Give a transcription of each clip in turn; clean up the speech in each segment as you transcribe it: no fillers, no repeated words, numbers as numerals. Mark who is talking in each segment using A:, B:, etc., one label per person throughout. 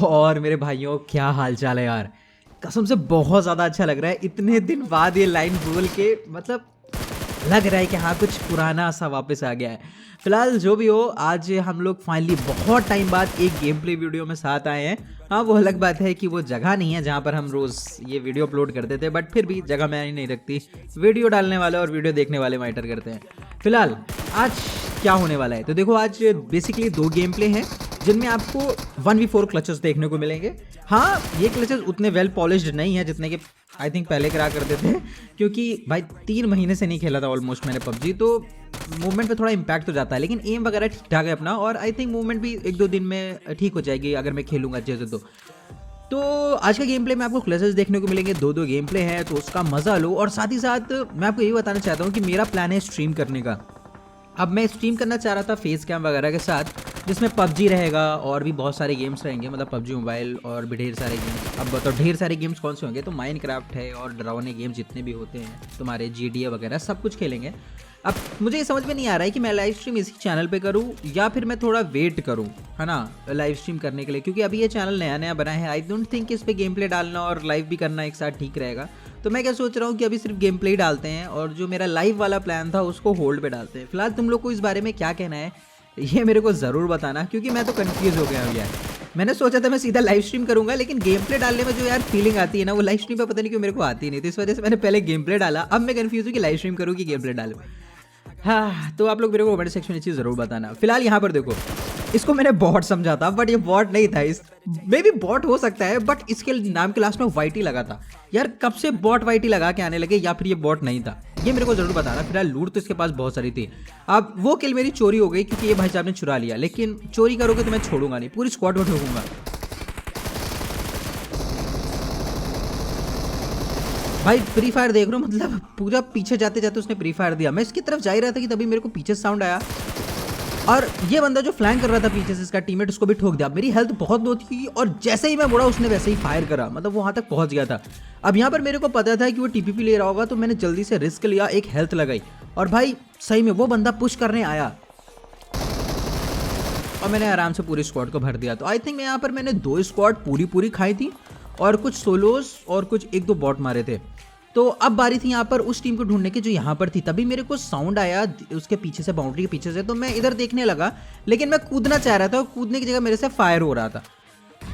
A: और मेरे भाइयों क्या हाल चाल है यार। कसम से बहुत ज़्यादा अच्छा लग रहा है इतने दिन बाद ये लाइन बोल के, मतलब लग रहा है कि हाँ कुछ पुराना सा वापस आ गया है। फिलहाल जो भी हो, आज हम लोग फाइनली बहुत टाइम बाद एक गेम प्ले वीडियो में साथ आए हैं। हाँ वो अलग बात है कि वो जगह नहीं है जहाँ पर हम रोज़ ये वीडियो अपलोड करते थे, बट फिर भी जगह मैंने नहीं रखती। वीडियो डालने वाले और वीडियो देखने वाले मैटर करते हैं। फिलहाल आज क्या होने वाला है तो देखो, आज बेसिकली 2 गेम प्ले हैं जिनमें आपको 1v4 क्लचेस देखने को मिलेंगे। हाँ ये क्लचेस उतने वेल पॉलिश्ड नहीं है जितने कि आई थिंक पहले करा करते थे, क्योंकि भाई 3 महीने से नहीं खेला था ऑलमोस्ट मैंने पबजी, तो मूवमेंट पे थोड़ा इंपैक्ट तो जाता है, लेकिन एम वगैरह ठीक ठाक है अपना, और आई थिंक मूवमेंट भी 1-2 दिन में ठीक हो जाएगी अगर मैं खेलूंगा अच्छे से। तो आज का गेम प्ले में आपको क्लचेस देखने को मिलेंगे, 2 गेम प्ले हैं, तो उसका मज़ा लो। और साथ ही साथ मैं आपको यही बताना चाहता हूँ कि मेरा प्लान है स्ट्रीम करने का। अब मैं स्ट्रीम करना चाह रहा था फेस कैम वगैरह के साथ, जिसमें पबजी रहेगा और भी बहुत सारे गेम्स रहेंगे, मतलब पबजी मोबाइल और भी ढेर सारे गेम्स। अब बताओ ढेर सारे गेम्स कौन से होंगे, तो माइनक्राफ्ट है और डरावने गेम्स जितने भी होते हैं तुम्हारे GTA वगैरह सब कुछ खेलेंगे। अब मुझे ये समझ में नहीं आ रहा है कि मैं लाइव स्ट्रीम इसी चैनल पे करूं या फिर मैं थोड़ा वेट करूं, है ना, लाइव स्ट्रीम करने के लिए, क्योंकि अभी ये चैनल नया नया बना है। आई डोंट थिंक इस पे गेम प्ले डालना और लाइव भी करना एक साथ ठीक रहेगा। तो मैं क्या सोच रहा हूँ कि अभी सिर्फ गेम प्ले ही डालते हैं और जो मेरा लाइव वाला प्लान था उसको होल्ड पे डालते हैं। फिलहाल तुम लोग को इस बारे में क्या कहना है ये मेरे को ज़रूर बताना, क्योंकि मैं तो कंफ्यूज हो गया हूँ यार। मैंने सोचा था मैं सीधा लाइव स्ट्रीम करूंगा, लेकिन गेम प्ले डालने में जो यार फीलिंग आती है ना, वो लाइव स्ट्रीम पे पता नहीं क्यों मेरे को आती नहीं, तो इस वजह से मैंने पहले गेम प्ले डाला। अब मैं कंफ्यूज हूँ कि लाइव स्ट्रीम करूँ कि गेम प्ले डालूँ। हाँ तो आप लोग मेरे को कमेंट सेक्शन में चीज़ ज़रूर बताना। फिलहाल यहाँ पर देखो, इसको मैंने बॉट समझा था, बट ये बॉट नहीं था। इस मे भी बॉट हो सकता है, बट इसके नाम के लास्ट में वाईटी लगा था यार। कब से बॉट वाईटी लगा के आने लगे, या फिर ये बॉट नहीं था, ये मेरे को जरूर बताना। फिलहाल लूट तो इसके पास बहुत सारी थी। अब वो किल मेरी चोरी हो गई क्योंकि ये भाई साहब ने चुरा लिया, लेकिन चोरी करोगे तो मैं छोड़ूंगा नहीं, पूरी स्क्वाड को ठोकूंगा। भाई फ्री फायर देख रहा हूँ, मतलब पूरा पीछे जाते जाते उसने फ्री फायर दिया। मैं इसकी तरफ जा ही रहा था कि तभी मेरे को पीछे साउंड आया, और ये बंदा जो फ्लैंक कर रहा था पीछे से, इसका टीममेट, उसको भी ठोक दिया। मेरी हेल्थ बहुत लो थी और जैसे ही मैं मुड़ा उसने वैसे ही फायर करा, मतलब वो वहाँ तक पहुँच गया था। अब यहाँ पर मेरे को पता था कि वो TPP ले रहा होगा, तो मैंने जल्दी से रिस्क लिया, एक हेल्थ लगाई, और भाई सही में वो बंदा पुश करने आया और मैंने आराम से पूरी स्क्वाड को भर दिया। तो आई थिंक यहाँ पर मैंने 2 स्क्वाड पूरी खाई थी और कुछ सोलोस और कुछ 1-2 बॉट मारे थे। तो अब बारी थी यहाँ पर उस टीम को ढूंढने की जो यहाँ पर थी। तभी मेरे को साउंड आया उसके पीछे से, बाउंड्री के पीछे से, तो मैं इधर देखने लगा, लेकिन मैं कूदना चाह रहा था और कूदने की जगह मेरे से फायर हो रहा था।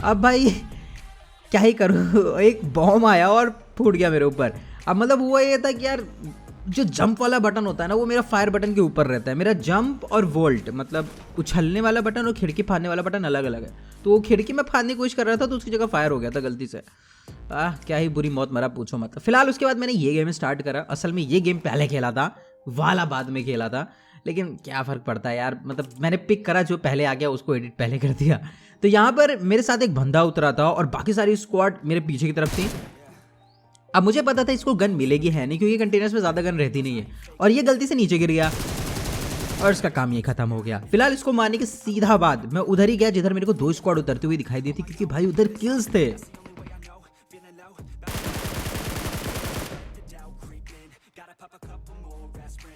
A: अब भाई क्या ही करूँ, एक बॉम्ब आया और फूट गया मेरे ऊपर। अब मतलब हुआ ये था कि यार जो जंप वाला बटन होता है ना, वो मेरा फायर बटन के ऊपर रहता है। मेरा जंप और वोल्ट, मतलब उछलने वाला बटन और खिड़की फाड़ने वाला बटन अलग अलग है। तो वो खिड़की में फाड़ने की कोशिश कर रहा था, तो उसकी जगह फायर हो गया था गलती से। क्या ही बुरी मौत मरा, पूछो मत। फिलहाल उसके बाद मैंने ये गेम स्टार्ट करा। असल में ये गेम पहले खेला था, वाला बाद में खेला था, लेकिन क्या फ़र्क पड़ता है यार, मतलब मैंने पिक करा जो पहले आ गया उसको एडिट पहले कर दिया। तो यहाँ पर मेरे साथ एक बंदा उतरा था और बाकी सारी स्क्वाड मेरे पीछे की तरफ थी। अब मुझे पता था इसको गन मिलेगी है नहीं, क्योंकि कंटेनर्स में ज़्यादा गन रहती नहीं है, और ये गलती से नीचे गिर गया और इसका काम ये खत्म हो गया। फिलहाल इसको मारने के सीधा बाद मैं उधर ही गया जिधर मेरे को 2 स्क्वाड उतरती हुई दिखाई दी थी, क्योंकि भाई उधर किल्स थे।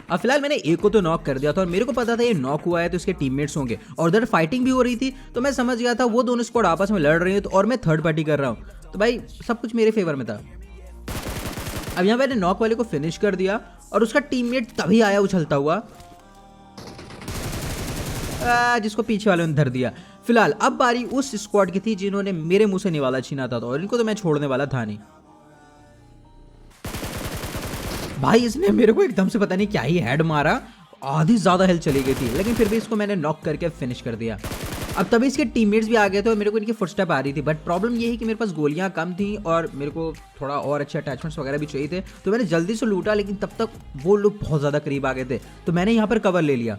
A: अब फिलहाल मैंने एक को तो नॉक कर दिया था, और मेरे को पता था ये नॉक हुआ है तो इसके टीममेट्स होंगे, और उधर फाइटिंग भी हो रही थी, तो मैं समझ गया था वो दोनों स्क्वाड आपस में लड़ रही है, तो और मैं थर्ड पार्टी कर रहा हूँ, तो भाई सब कुछ मेरे फेवर में था। अब यहाँ मैंने नॉक वाले को फिनिश कर दिया और उसका टीममेट तभी आया उछलता हुआ, जिसको पीछे वाले ने धर दिया। फिलहाल अब बारी उस स्क्वाड की थी जिन्होंने मेरे मुंह से निवाला छीना था, और इनको तो मैं छोड़ने वाला था नहीं। भाई इसने मेरे को एकदम से पता नहीं क्या ही हेड मारा, आधी ज़्यादा हेल्थ चली गई थी, लेकिन फिर भी इसको मैंने नॉक करके फिनिश कर दिया। अब तभी इसके टीममेट्स भी आ गए थे और मेरे को इनकी फुटस्टेप आ रही थी, बट प्रॉब्लम ये है कि मेरे पास गोलियां कम थी और मेरे को थोड़ा और अच्छे अटैचमेंट्स वगैरह भी चाहिए थे, तो मैंने जल्दी से लूटा, लेकिन तब तक वो लोग बहुत ज़्यादा करीब आ गए थे, तो मैंने यहाँ पर कवर ले लिया।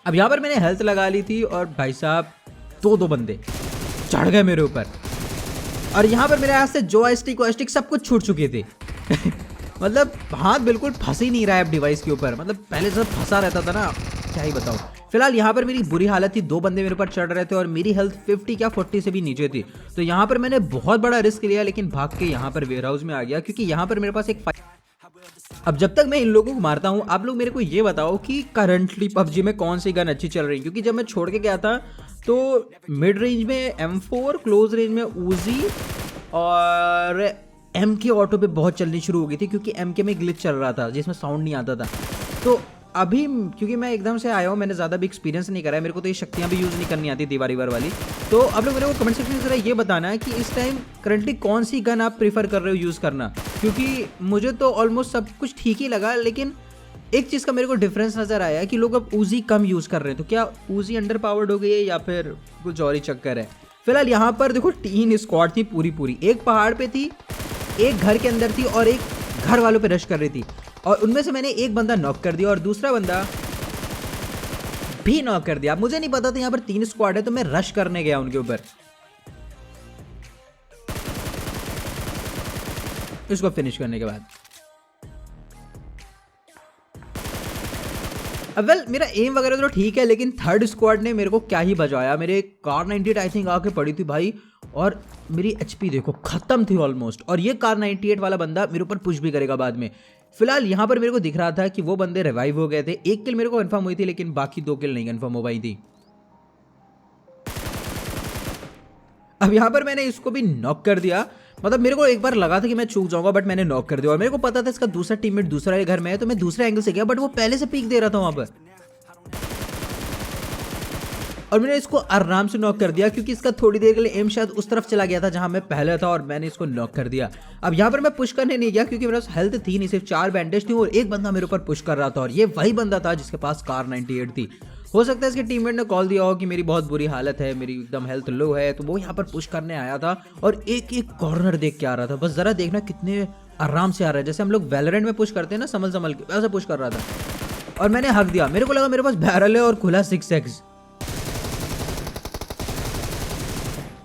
A: अब यहाँ पर मैंने हेल्थ लगा ली थी और भाई साहब 2 बंदे चढ़ गए मेरे ऊपर, और यहाँ पर मेरे हाथ से जॉयस्टिक वॉयस्टिक सब कुछ छूट चुके थे। मतलब हाथ बिल्कुल फंस ही नहीं रहा है अब डिवाइस के ऊपर, मतलब पहले सब फंसा रहता था ना, क्या ही बताऊँ। फिलहाल यहाँ पर मेरी बुरी हालत थी, 2 बंदे मेरे ऊपर चढ़ रहे थे और मेरी हेल्थ 50 क्या 40 से भी नीचे थी। तो यहाँ पर मैंने बहुत बड़ा रिस्क लिया, लेकिन भाग के यहाँ पर वेयर हाउस में आ गया, क्योंकि यहाँ पर मेरे पास एक अब जब तक मैं इन लोगों को मारता हूँ, आप लोग मेरे को ये बताओ कि करंटली पबजी में कौन सी गन अच्छी चल रही है, क्योंकि जब मैं छोड़ के गया था तो मिड रेंज में M4, क्लोज रेंज में उजी और MK ऑटो पे बहुत चलनी शुरू हो गई थी, क्योंकि MK में ग्लिच चल रहा था जिसमें साउंड नहीं आता था। तो अभी क्योंकि मैं एकदम से आया हूँ, मैंने ज़्यादा भी एक्सपीरियंस नहीं करा है, मेरे को तो ये शक्तियाँ भी यूज़ नहीं करनी आती दीवार वाली। तो आप लोग मेरे को कमेंट सेक्शन में ज़रा ये बताना है कि इस टाइम करंटली कौन सी गन आप प्रीफर कर रहे हो यूज़ करना, क्योंकि मुझे तो ऑलमोस्ट सब कुछ ठीक ही लगा, लेकिन एक चीज़ का मेरे को डिफरेंस नज़र आया कि लोग अब उजी कम यूज़ कर रहे हैं। तो क्या उजी अंडर पावर्ड हो गई है या फिर कुछ और ही चक्कर है? फिलहाल यहाँ पर देखो 3 स्क्वाड थी पूरी, एक पहाड़ पे थी, एक घर के अंदर थी और एक घर वालों पे रश कर रही थी, और उनमें से मैंने एक बंदा नॉक कर दिया और दूसरा बंदा भी नॉक कर दिया। मुझे नहीं पता था यहाँ पर 3 स्क्वाड है, तो मैं रश करने गया उनके ऊपर, इसको फिनिश करने के बाद। अब वेल मेरा एम वगैरह तो ठीक है, लेकिन थर्ड स्क्वाड ने मेरे को क्या ही बजाया। मेरे कार 98 आई थिंक आके पड़ी थी भाई, और मेरी HP देखो खत्म थी ऑलमोस्ट, और ये कार 98 वाला बंदा मेरे ऊपर पुश भी करेगा बाद में। फिलहाल यहाँ पर मेरे को दिख रहा था कि वो बंदे रिवाइव हो गए थे, एक किल मेरे को कंफर्म हुई थी, लेकिन बाकी 2 किल नहीं कंफर्म हो पाई थी। अब यहाँ पर मैंने इसको भी नॉक कर दिया, मतलब मेरे को एक बार लगा था कि मैं चूक जाऊंगा, बट मैंने नॉक कर दिया, और मेरे को पता था इसका दूसरा टीममेट दूसरा घर में है, तो मैं दूसरे एंगल से गया, बट वो पहले से पीक दे रहा था वहां पर, और मैंने इसको आराम से नॉक कर दिया, क्योंकि इसका थोड़ी देर के लिए एम शायद उस तरफ चला गया था जहां मैं पहले था, और मैंने इसको नॉक कर दिया। अब यहाँ पर मैं पुश करने नहीं गया, क्योंकि मेरे पास हेल्थ थी नहीं, सिर्फ 4 बैंडेज थी, और एक बंदा मेरे ऊपर पुश कर रहा था, और ये वही बंदा था जिसके पास कार 98 थी। हो सकता है इसके टीममेट ने कॉल दिया हो कि मेरी बहुत बुरी हालत है, मेरी एकदम हेल्थ लो है, तो वो यहाँ पर पुश करने आया था, और एक एक कॉर्नर देख के आ रहा था। बस जरा देखना कितने आराम से आ रहा है, जैसे हम लोग वैलोरेंट में पुश करते हैं ना, संभल के, वैसा पुश कर रहा था, और मैंने हक दिया। मेरे को लगा मेरे पास बैरल है और खुला 6x।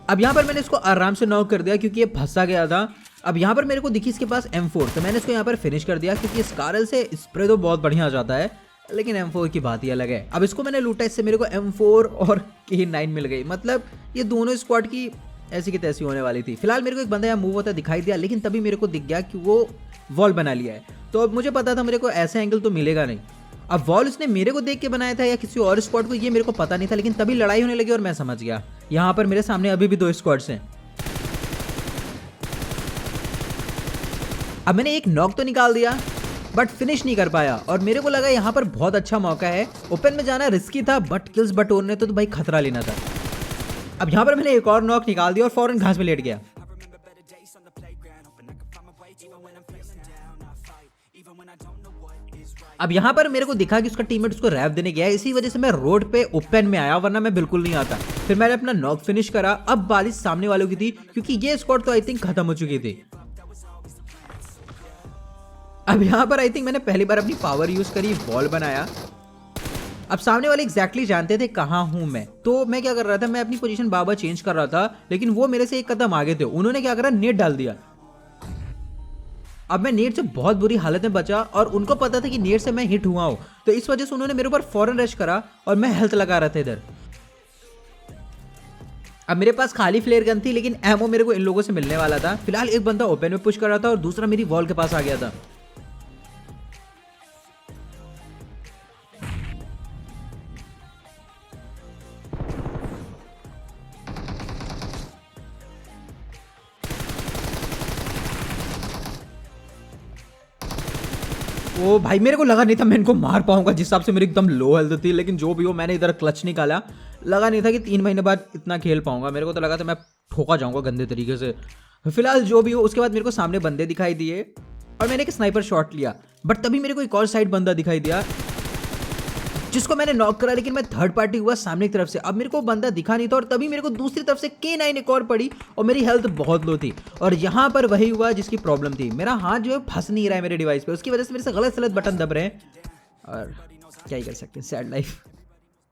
A: अब यहाँ पर मैंने इसको आराम से नॉक कर दिया, क्योंकि ये फंसा गया था। अब यहाँ पर मेरे को दिखी इसके पास M4, तो मैंने इसको यहाँ पर फिनिश कर दिया, क्योंकि स्कारल से स्प्रे तो बहुत बढ़िया आ जाता है, लेकिन M4 की बात ही अलग है। अब इसको मैंने लूटा, इससे मेरे को M4 और K9 मिल गई, मतलब ये दोनों स्क्वाड की ऐसी की तैसी होने वाली थी। फिलहाल मेरे को एक बंदा यहाँ मूव होता दिखाई दिया, लेकिन तभी मेरे को दिख गया कि वो वॉल बना लिया है, तो अब मुझे पता था मेरे को ऐसा एंगल तो मिलेगा नहीं। अब वॉल उसने मेरे को देख के बनाया था या किसी और स्क्वाड को, ये मेरे को पता नहीं था, लेकिन तभी लड़ाई होने लगी और मैं समझ गया। यहाँ पर मेरे सामने अभी भी 2 स्क्वाड्स हैं। अब मैंने एक नॉक तो निकाल दिया, बट फिनिश नहीं कर पाया, और मेरे को लगा यहाँ पर बहुत अच्छा मौका है। ओपन में जाना रिस्की था, बट किल्स बटोरने तो भाई खतरा लेना था। अब यहाँ पर मैंने एक और नॉक निकाल दिया और फौरन घास पे लेट गया। अब यहाँ पर मेरे को दिखा कि उसका टीममेट उसको रैप देने गया है, इसी वजह से मैं रोड पे ओपन में आया, वरना मैं बिल्कुल नहीं आता। फिर मैंने अपना नॉक फिनिश करा। अब बारिश सामने वालों की थी, क्योंकि ये स्क्वाड तो आई थिंक खत्म हो चुकी थी। अब यहाँ पर आई थिंक मैंने पहली बार अपनी पावर यूज करी, वॉल बनाया। अब सामने वाले एग्जैक्टली जानते थे कहाँ हूं मैं, तो मैं क्या कर रहा था, मैं अपनी पोजीशन बार-बार चेंज कर रहा था, लेकिन वो मेरे से एक कदम आगे थे। उन्होंने क्या करा, नेट डाल दिया। अब मैं नेट से बहुत बुरी हालत में बचा, और उनको पता था कि नेट से मैं हिट हुआ हूं, तो इस वजह से उन्होंने मेरे ऊपर फौरन रश करा, और मैं हेल्थ लगा रहा था इधर। अब मेरे पास खाली फ्लेयर गन थी, लेकिन एमो मेरे को इन लोगों से मिलने वाला था। फिलहाल एक बंदा ओपन में पुश कर रहा था, और दूसरा मेरी वॉल के पास आ गया था। ओ भाई, मेरे को लगा नहीं था मैं इनको मार पाऊंगा, जिस हिसाब से मेरी एकदम लो हेल्थ थी, लेकिन जो भी हो मैंने इधर क्लच निकाला। लगा नहीं था कि 3 महीने बाद इतना खेल पाऊंगा, मेरे को तो लगा था मैं ठोका जाऊंगा गंदे तरीके से। फिलहाल जो भी हो, उसके बाद मेरे को सामने बंदे दिखाई दिए, और मैंने एक स्नाइपर शॉट लिया, बट तभी मेरे को एक और साइड बंदा दिखाई दिया, जिसको मैंने नॉक करा, लेकिन मैं थर्ड पार्टी हुआ सामने की तरफ से। अब मेरे को बंदा दिखा नहीं था, और तभी मेरे को दूसरी तरफ से K9 एक और पड़ी, और मेरी हेल्थ बहुत लो थी। और यहाँ पर वही हुआ जिसकी प्रॉब्लम थी, मेरा हाथ जो है फंस नहीं रहा है मेरे डिवाइस पे, उसकी वजह से मेरे से गलत बटन दब रहे हैं, और क्या ही कर सकते हैं, सैड लाइफ।